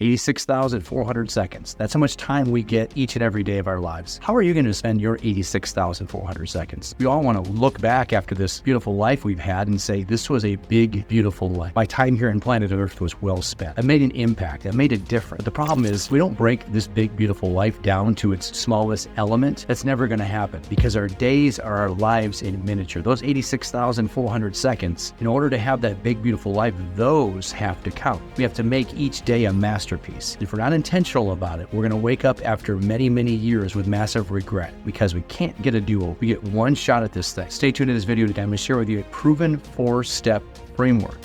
86,400 seconds. That's how much time we get each and every day of our lives. How are you going to spend your 86,400 seconds? We all want to look back after this beautiful life we've had and say, this was a big, beautiful life. My time here on planet Earth was well spent. I made an impact. I made a difference. But the problem is we don't break this big, beautiful life down to its smallest element. That's never going to happen because our days are our lives in miniature. Those 86,400 seconds, in order to have that big, beautiful life, those have to count. We have to make each day a masterpiece. If we're not intentional about it, we're going to wake up after many, many years with massive regret because we can't get a do-over. We get one shot at this thing. Stay tuned to this video today. I'm going to share with you a proven 4-step framework.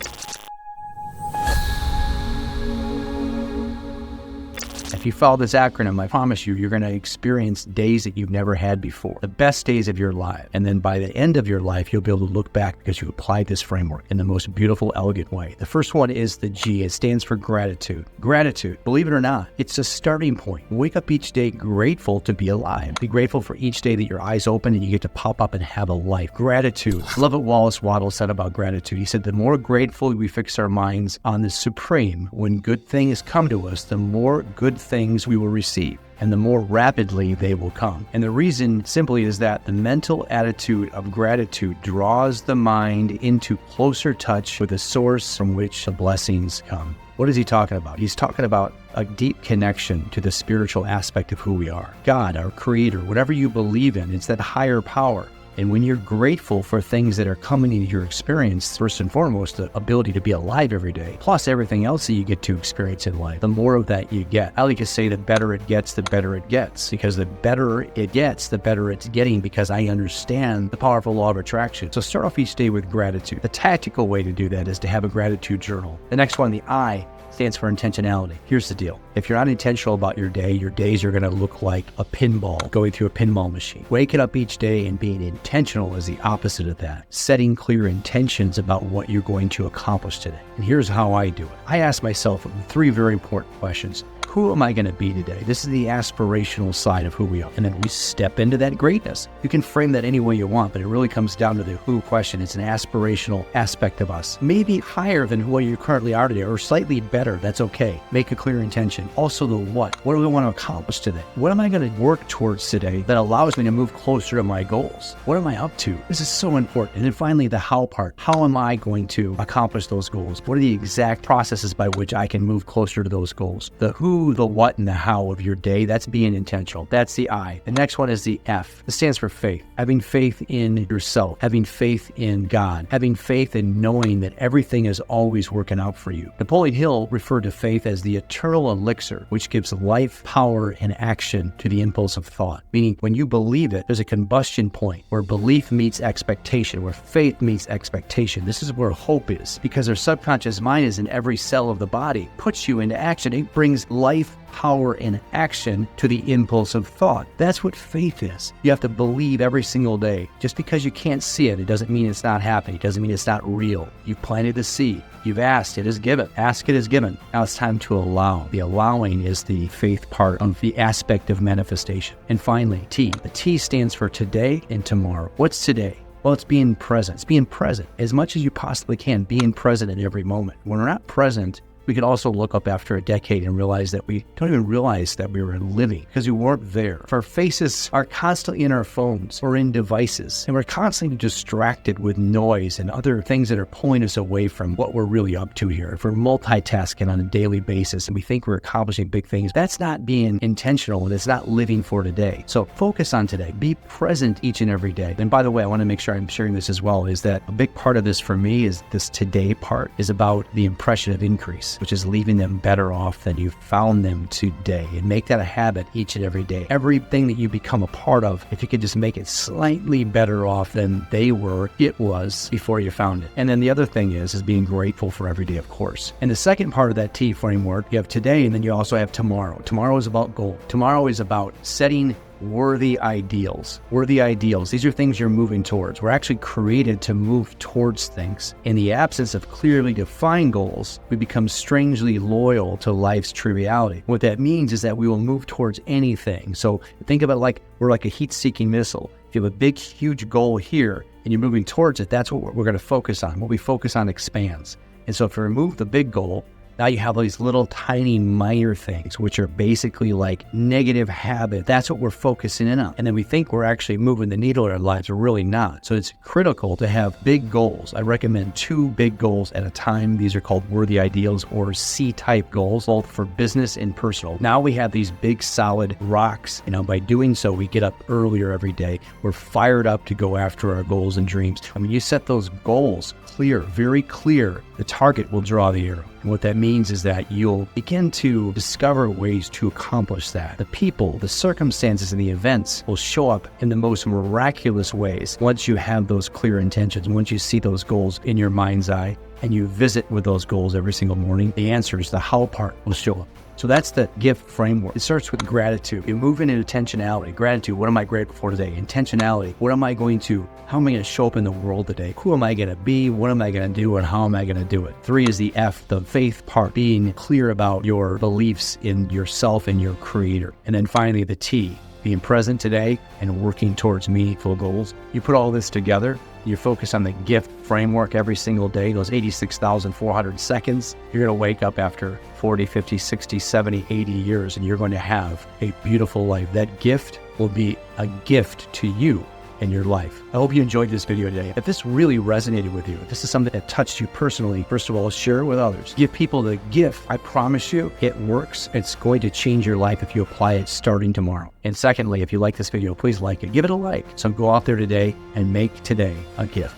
If you follow this acronym, I promise you're going to experience days that you've never had before. The best days of your life. And then by the end of your life, you'll be able to look back because you applied this framework in the most beautiful, elegant way. The first one is the G. It stands for gratitude. Gratitude, believe it or not, it's a starting point. Wake up each day grateful to be alive. Be grateful for each day that your eyes open and you get to pop up and have a life. Gratitude. I love what Wallace Waddle said about gratitude. He said, the more grateful we fix our minds on the supreme, when good things come to us, the more good things we will receive, and the more rapidly they will come. And the reason simply is that the mental attitude of gratitude draws the mind into closer touch with the source from which the blessings come. What is he talking about? He's talking about a deep connection to the spiritual aspect of who we are. God, our creator, whatever you believe in, it's that higher power. And when you're grateful for things that are coming into your experience, first and foremost, the ability to be alive every day, plus everything else that you get to experience in life, the more of that you get. I like to say the better it gets, the better it gets. Because the better it gets, the better it's getting because I understand the powerful law of attraction. So start off each day with gratitude. The tactical way to do that is to have a gratitude journal. The next one, the I, stands for intentionality. Here's the deal. If you're not intentional about your days are going to look like a pinball going through a pinball machine. Waking up each day and being intentional is the opposite of that. Setting clear intentions about what you're going to accomplish today. And here's how I do it. I ask myself 3 very important questions. Who am I going to be today? This is the aspirational side of who we are. And then we step into that greatness. You can frame that any way you want, but it really comes down to the who question. It's an aspirational aspect of us. Maybe higher than who you currently are today, or slightly better. That's okay. Make a clear intention. Also the what. What do we want to accomplish today? What am I going to work towards today that allows me to move closer to my goals? What am I up to? This is so important. And then finally, the how part. How am I going to accomplish those goals? What are the exact processes by which I can move closer to those goals? The who, the what, and the how of your day, that's being intentional. That's the I. The next one is the F. It stands for faith. Having faith in yourself, having faith in God, having faith in knowing that everything is always working out for you. Napoleon Hill referred to faith as the eternal elixir, which gives life, power, and action to the impulse of thought. Meaning, when you believe it, there's a combustion point where belief meets expectation, where faith meets expectation. This is where hope is, because our subconscious mind is in every cell of the body, puts you into action. It brings life, power, and action to the impulse of thought. That's what faith is. You have to believe every single day. Just because you can't see it, it doesn't mean it's not happening. It doesn't mean it's not real. You've planted the seed. You've asked, it is given. Ask, it is given. Now it's time to allow. The allowing is the faith part of the aspect of manifestation. And finally, T. The T stands for today and tomorrow. What's today? Well, it's being present. It's being present as much as you possibly can, being present in every moment. When we're not present, we could also look up after a decade and realize that we don't even realize that we were living because we weren't there. If our faces are constantly in our phones or in devices, and we're constantly distracted with noise and other things that are pulling us away from what we're really up to here. If we're multitasking on a daily basis and we think we're accomplishing big things, that's not being intentional and it's not living for today. So focus on today. Be present each and every day. And by the way, I want to make sure I'm sharing this as well, is that a big part of this for me is this today part is about the impression of increase, which is leaving them better off than you found them today. And make that a habit each and every day. Everything that you become a part of, if you could just make it slightly better off than it was before you found it. And then the other thing is being grateful for every day, of course. And the second part of that T framework, you have today and then you also have tomorrow. Tomorrow is about goal. Tomorrow is about setting worthy ideals. Worthy ideals. These are things you're moving towards. We're actually created to move towards things. In the absence of clearly defined goals, we become strangely loyal to life's triviality. What that means is that we will move towards anything. So think about it like we're like a heat-seeking missile. If you have a big, huge goal here and you're moving towards it, that's what we're going to focus on. What we focus on expands. And so if we remove the big goal, Now you have these little tiny minor things, which are basically like negative habits. That's what we're focusing in on. And then we think we're actually moving the needle in our lives. We're really not. So it's critical to have big goals. I recommend 2 big goals at a time. These are called worthy ideals or C-type goals, both for business and personal. Now we have these big solid rocks. By doing so, we get up earlier every day. We're fired up to go after our goals and dreams. When you set those goals clear, very clear, the target will draw the arrow. And what that means is that you'll begin to discover ways to accomplish that. The people, the circumstances, and the events will show up in the most miraculous ways once you have those clear intentions, once you see those goals in your mind's eye, and you visit with those goals every single morning. The answers, the how part, will show up. So that's the gift framework. It starts with gratitude. You move into intentionality. Gratitude, what am I grateful for today? Intentionality, how am I going to show up in the world today? Who am I going to be? What am I going to do? And how am I going to do it? 3 is the F, the faith part, being clear about your beliefs in yourself and your creator. And then finally, the T, being present today and working towards meaningful goals. You put all this together, you focus on the gift framework every single day, those 86,400 seconds. You're going to wake up after 40, 50, 60, 70, 80 years, and you're going to have a beautiful life. That gift will be a gift to you in your life. I hope you enjoyed this video today. If this really resonated with you, if this is something that touched you personally, first of all, share it with others. Give people the gift. I promise you, it works. It's going to change your life if you apply it starting tomorrow. And secondly, if you like this video, please like it. Give it a like. So go out there today and make today a gift.